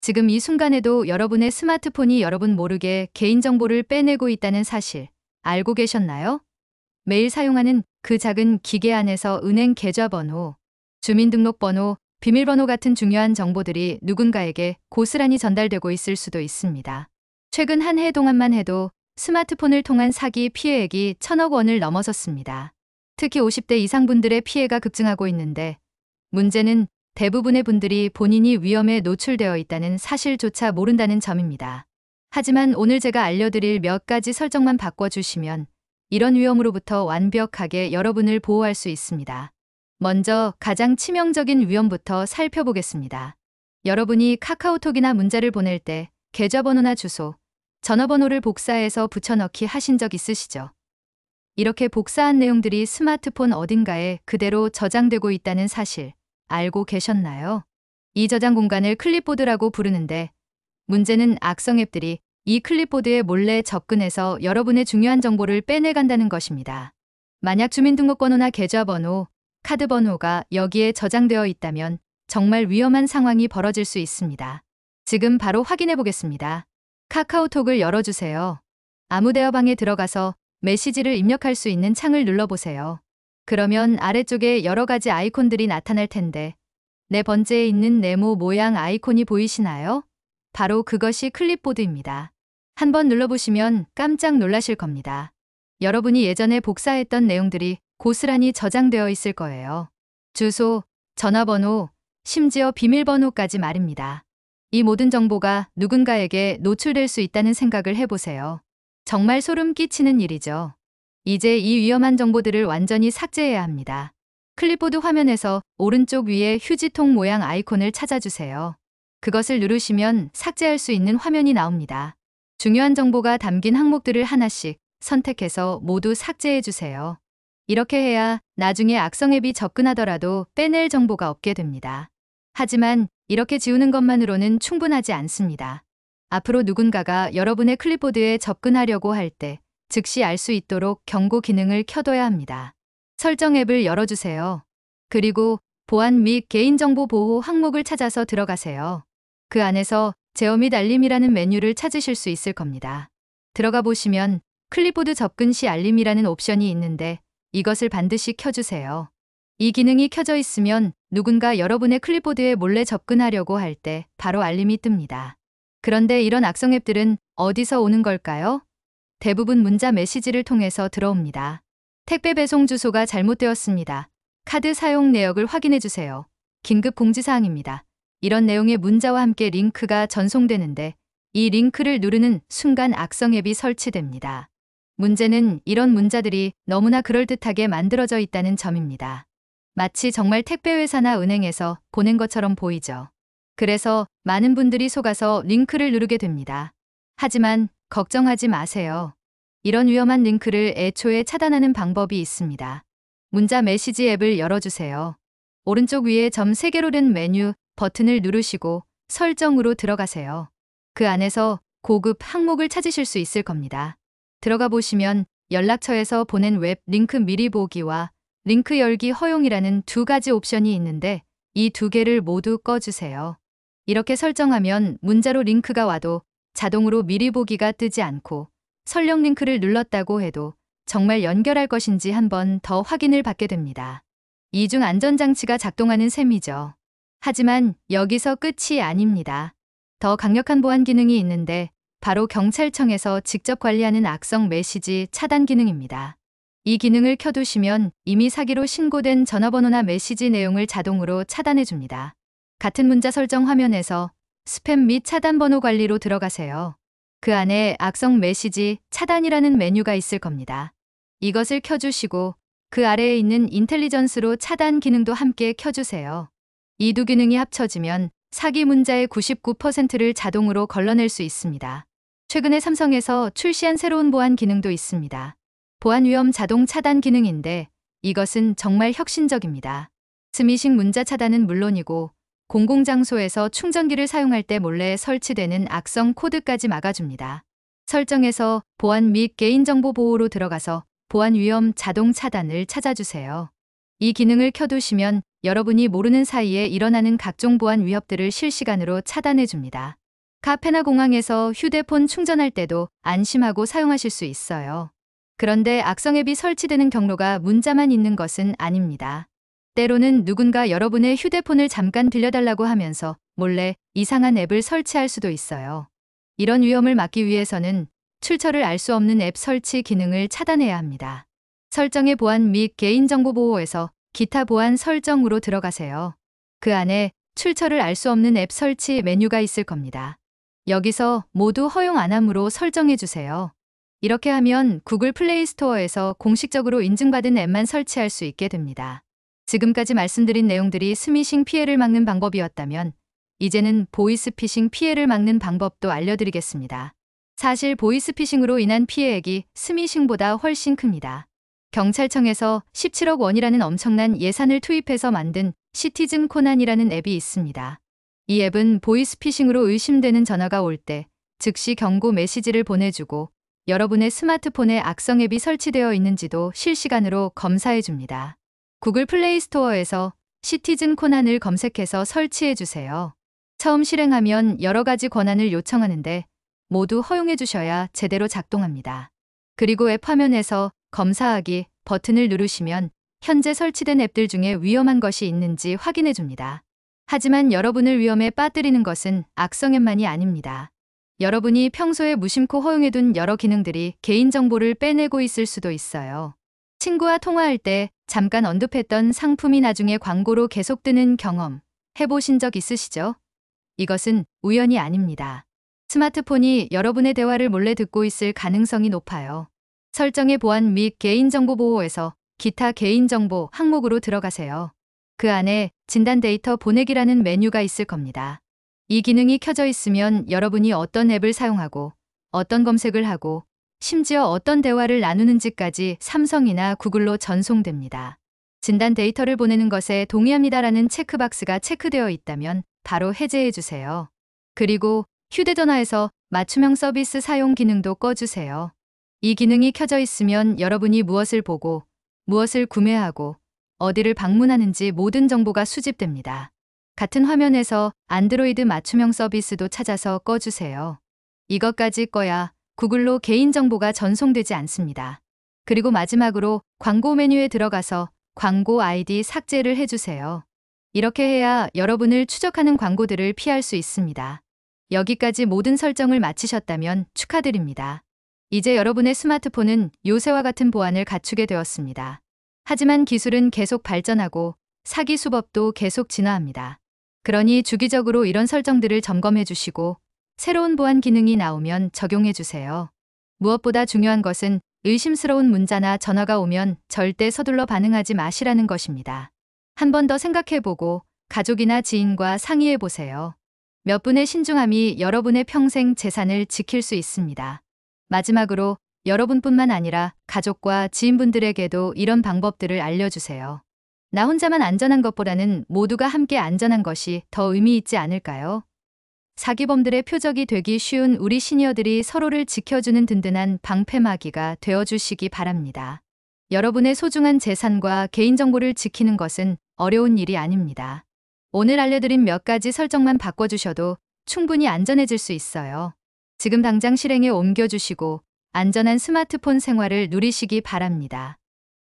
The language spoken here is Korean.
지금 이 순간에도 여러분의 스마트폰이 여러분 모르게 개인정보를 빼내고 있다는 사실 알고 계셨나요? 매일 사용하는 그 작은 기계 안에서 은행 계좌번호, 주민등록번호, 비밀번호 같은 중요한 정보들이 누군가에게 고스란히 전달되고 있을 수도 있습니다. 최근 한 해 동안만 해도 스마트폰을 통한 사기 피해액이 1,000억 원을 넘어섰습니다. 특히 50대 이상 분들의 피해가 급증하고 있는데 문제는 대부분의 분들이 본인이 위험에 노출되어 있다는 사실조차 모른다는 점입니다. 하지만 오늘 제가 알려드릴 몇 가지 설정만 바꿔주시면 이런 위험으로부터 완벽하게 여러분을 보호할 수 있습니다. 먼저 가장 치명적인 위험부터 살펴보겠습니다. 여러분이 카카오톡이나 문자를 보낼 때 계좌번호나 주소, 전화번호를 복사해서 붙여넣기 하신 적 있으시죠? 이렇게 복사한 내용들이 스마트폰 어딘가에 그대로 저장되고 있다는 사실 알고 계셨나요? 이 저장 공간을 클립보드라고 부르는데 문제는 악성 앱들이 이 클립보드에 몰래 접근해서 여러분의 중요한 정보를 빼내간다는 것입니다. 만약 주민등록번호나 계좌번호, 카드번호가 여기에 저장되어 있다면 정말 위험한 상황이 벌어질 수 있습니다. 지금 바로 확인해 보겠습니다. 카카오톡을 열어주세요. 아무 대화방에 들어가서 메시지를 입력할 수 있는 창을 눌러보세요. 그러면 아래쪽에 여러 가지 아이콘들이 나타날 텐데 내 번째에 있는 네모 모양 아이콘이 보이시나요? 바로 그것이 클립보드입니다. 한번 눌러보시면 깜짝 놀라실 겁니다. 여러분이 예전에 복사했던 내용들이 고스란히 저장되어 있을 거예요. 주소, 전화번호, 심지어 비밀번호까지 말입니다. 이 모든 정보가 누군가에게 노출될 수 있다는 생각을 해보세요. 정말 소름 끼치는 일이죠. 이제 이 위험한 정보들을 완전히 삭제해야 합니다. 클립보드 화면에서 오른쪽 위에 휴지통 모양 아이콘을 찾아주세요. 그것을 누르시면 삭제할 수 있는 화면이 나옵니다. 중요한 정보가 담긴 항목들을 하나씩 선택해서 모두 삭제해주세요. 이렇게 해야 나중에 악성 앱이 접근하더라도 빼낼 정보가 없게 됩니다. 하지만 이렇게 지우는 것만으로는 충분하지 않습니다. 앞으로 누군가가 여러분의 클립보드에 접근하려고 할 때 즉시 알 수 있도록 경고 기능을 켜둬야 합니다. 설정 앱을 열어주세요. 그리고 보안 및 개인정보 보호 항목을 찾아서 들어가세요. 그 안에서 제어 및 알림이라는 메뉴를 찾으실 수 있을 겁니다. 들어가 보시면 클립보드 접근 시 알림이라는 옵션이 있는데 이것을 반드시 켜주세요. 이 기능이 켜져 있으면 누군가 여러분의 클립보드에 몰래 접근하려고 할 때 바로 알림이 뜹니다. 그런데 이런 악성 앱들은 어디서 오는 걸까요? 대부분 문자 메시지를 통해서 들어옵니다. 택배 배송 주소가 잘못되었습니다. 카드 사용 내역을 확인해 주세요. 긴급 공지사항입니다. 이런 내용의 문자와 함께 링크가 전송되는데 이 링크를 누르는 순간 악성 앱이 설치됩니다. 문제는 이런 문자들이 너무나 그럴듯하게 만들어져 있다는 점입니다. 마치 정말 택배회사나 은행에서 보낸 것처럼 보이죠. 그래서 많은 분들이 속아서 링크를 누르게 됩니다. 하지만 걱정하지 마세요. 이런 위험한 링크를 애초에 차단하는 방법이 있습니다. 문자 메시지 앱을 열어주세요. 오른쪽 위에 점 3개로 된 메뉴 버튼을 누르시고 설정으로 들어가세요. 그 안에서 고급 항목을 찾으실 수 있을 겁니다. 들어가 보시면 연락처에서 보낸 웹 링크 미리 보기와 링크 열기 허용이라는 두 가지 옵션이 있는데 이 두 개를 모두 꺼주세요. 이렇게 설정하면 문자로 링크가 와도 자동으로 미리 보기가 뜨지 않고 설령 링크를 눌렀다고 해도 정말 연결할 것인지 한번 더 확인을 받게 됩니다. 이중 안전장치가 작동하는 셈이죠. 하지만 여기서 끝이 아닙니다. 더 강력한 보안 기능이 있는데 바로 경찰청에서 직접 관리하는 악성 메시지 차단 기능입니다. 이 기능을 켜두시면 이미 사기로 신고된 전화번호나 메시지 내용을 자동으로 차단해줍니다. 같은 문자 설정 화면에서 스팸 및 차단 번호 관리로 들어가세요. 그 안에 악성 메시지 차단이라는 메뉴가 있을 겁니다. 이것을 켜주시고 그 아래에 있는 인텔리전스로 차단 기능도 함께 켜주세요. 이 두 기능이 합쳐지면 사기 문자의 99%를 자동으로 걸러낼 수 있습니다. 최근에 삼성에서 출시한 새로운 보안 기능도 있습니다. 보안 위험 자동 차단 기능인데 이것은 정말 혁신적입니다. 스미싱 문자 차단은 물론이고 공공장소에서 충전기를 사용할 때 몰래 설치되는 악성 코드까지 막아줍니다. 설정에서 보안 및 개인정보 보호로 들어가서 보안 위험 자동 차단을 찾아주세요. 이 기능을 켜두시면 여러분이 모르는 사이에 일어나는 각종 보안 위협들을 실시간으로 차단해 줍니다. 카페나 공항에서 휴대폰 충전할 때도 안심하고 사용하실 수 있어요. 그런데 악성 앱이 설치되는 경로가 문자만 있는 것은 아닙니다. 때로는 누군가 여러분의 휴대폰을 잠깐 빌려달라고 하면서 몰래 이상한 앱을 설치할 수도 있어요. 이런 위험을 막기 위해서는 출처를 알 수 없는 앱 설치 기능을 차단해야 합니다. 설정의 보안 및 개인정보 보호에서 기타 보안 설정으로 들어가세요. 그 안에 출처를 알 수 없는 앱 설치 메뉴가 있을 겁니다. 여기서 모두 허용 안 함으로 설정해 주세요. 이렇게 하면 구글 플레이 스토어에서 공식적으로 인증받은 앱만 설치할 수 있게 됩니다. 지금까지 말씀드린 내용들이 스미싱 피해를 막는 방법이었다면 이제는 보이스피싱 피해를 막는 방법도 알려드리겠습니다. 사실 보이스피싱으로 인한 피해액이 스미싱보다 훨씬 큽니다. 경찰청에서 17억 원이라는 엄청난 예산을 투입해서 만든 시티즌 코난이라는 앱이 있습니다. 이 앱은 보이스피싱으로 의심되는 전화가 올 때 즉시 경고 메시지를 보내주고 여러분의 스마트폰에 악성 앱이 설치되어 있는지도 실시간으로 검사해 줍니다. 구글 플레이 스토어에서 시티즌 코난을 검색해서 설치해 주세요. 처음 실행하면 여러 가지 권한을 요청하는데 모두 허용해 주셔야 제대로 작동합니다. 그리고 앱 화면에서 검사하기 버튼을 누르시면 현재 설치된 앱들 중에 위험한 것이 있는지 확인해 줍니다. 하지만 여러분을 위험에 빠뜨리는 것은 악성 앱만이 아닙니다. 여러분이 평소에 무심코 허용해둔 여러 기능들이 개인정보를 빼내고 있을 수도 있어요. 친구와 통화할 때 잠깐 언급했던 상품이 나중에 광고로 계속 뜨는 경험 해보신 적 있으시죠? 이것은 우연이 아닙니다. 스마트폰이 여러분의 대화를 몰래 듣고 있을 가능성이 높아요. 설정의 보안 및 개인정보 보호에서 기타 개인정보 항목으로 들어가세요. 그 안에 진단 데이터 보내기라는 메뉴가 있을 겁니다. 이 기능이 켜져 있으면 여러분이 어떤 앱을 사용하고 어떤 검색을 하고 심지어 어떤 대화를 나누는지까지 삼성이나 구글로 전송됩니다. 진단 데이터를 보내는 것에 동의합니다라는 체크박스가 체크되어 있다면 바로 해제해 주세요. 그리고 휴대전화에서 맞춤형 서비스 사용 기능도 꺼주세요. 이 기능이 켜져 있으면 여러분이 무엇을 보고 무엇을 구매하고 어디를 방문하는지 모든 정보가 수집됩니다. 같은 화면에서 안드로이드 맞춤형 서비스도 찾아서 꺼주세요. 이것까지 꺼야 구글로 개인정보가 전송되지 않습니다. 그리고 마지막으로 광고 메뉴에 들어가서 광고 아이디 삭제를 해주세요. 이렇게 해야 여러분을 추적하는 광고들을 피할 수 있습니다. 여기까지 모든 설정을 마치셨다면 축하드립니다. 이제 여러분의 스마트폰은 요새와 같은 보안을 갖추게 되었습니다. 하지만 기술은 계속 발전하고 사기 수법도 계속 진화합니다. 그러니 주기적으로 이런 설정들을 점검해 주시고 새로운 보안 기능이 나오면 적용해 주세요. 무엇보다 중요한 것은 의심스러운 문자나 전화가 오면 절대 서둘러 반응하지 마시라는 것입니다. 한 번 더 생각해보고 가족이나 지인과 상의해 보세요. 몇 분의 신중함이 여러분의 평생 재산을 지킬 수 있습니다. 마지막으로 여러분뿐만 아니라 가족과 지인분들에게도 이런 방법들을 알려주세요. 나 혼자만 안전한 것보다는 모두가 함께 안전한 것이 더 의미 있지 않을까요? 사기범들의 표적이 되기 쉬운 우리 시니어들이 서로를 지켜주는 든든한 방패막이가 되어주시기 바랍니다. 여러분의 소중한 재산과 개인정보를 지키는 것은 어려운 일이 아닙니다. 오늘 알려드린 몇 가지 설정만 바꿔주셔도 충분히 안전해질 수 있어요. 지금 당장 실행에 옮겨주시고 안전한 스마트폰 생활을 누리시기 바랍니다.